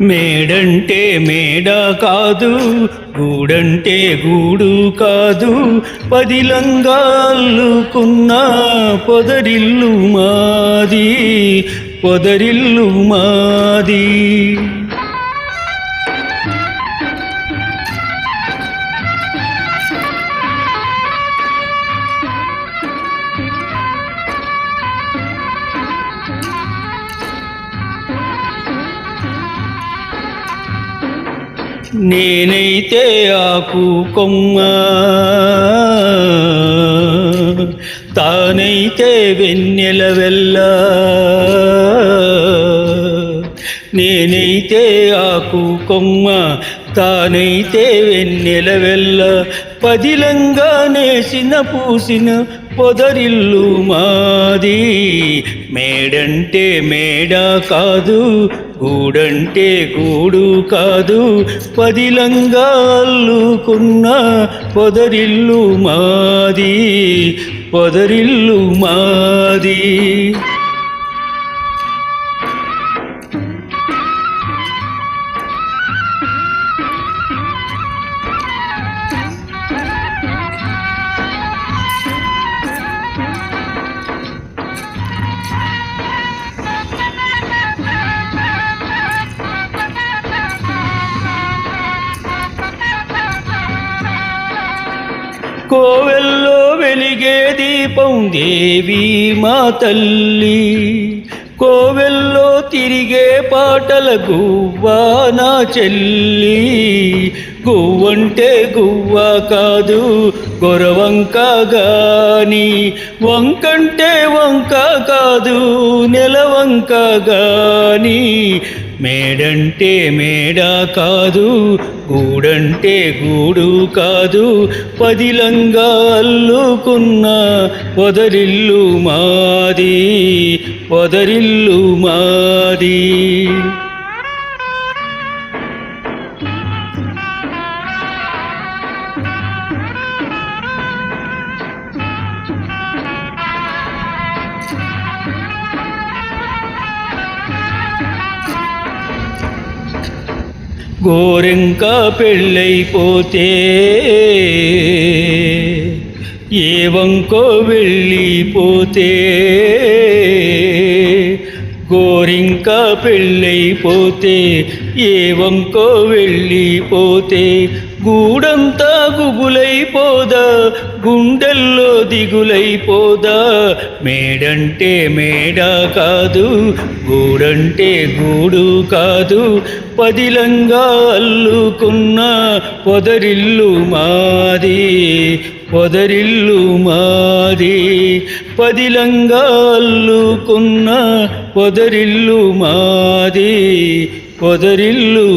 మేడంటే మేడ కాదు, గూడంటే గూడు కాదు, పదిలంగా అల్లుకున్న పొదరిల్లు మాది, పొదరిల్లు మాది. నేనైతే ఆకు కొమ్మ, తానైతే వెన్నెల వెల్ల. నేనైతే ఆకు కొమ్మ, తానైతే వెన్నెల వెల్ల. పదిలంగా నేసిన పూసిన పొదరిల్లు మాది. మేడంటే మేడ కాదు, గూడంటే గూడు కాదు, పదిలంగా అల్లుకున్న పొదరిల్లు మాది, పొదరిల్లు మాది. కోవెల్లో వెలిగే దీపం దేవి మా తల్లి, కోవెల్లో తిరిగే పాటల గువ్వ నా చెల్లి. గువ్వంటే గువ్వ కాదు గొరవంక గాని, వంకంటే వంక కాదు నెలవంక గాని. మేడంటే మేడ కాదు, గూడంటే గూడు కాదు, పదిలంగా అల్లుకున్న పొదరిల్లు మాది, పొదరిల్లు మాది. గోరెంక పెళ్ళైపోతే ఏ వంకో వెళ్ళిపోతే, గోరింక పెళ్ళైపోతే ఏ వంకో వెళ్ళిపోతే, గూడంతా గుబులైపోదా గుండెల్లో దిగులైపోదా. మేడంటే మేడ కాదు, గూడంటే గూడు కాదు, పదిలంగా అల్లుకున్న పొదరిల్లు మాది, పొదరిల్లు మాది. పదిలంగా అల్లుకున్న పొదరిల్లు మాది, పొదరిల్లు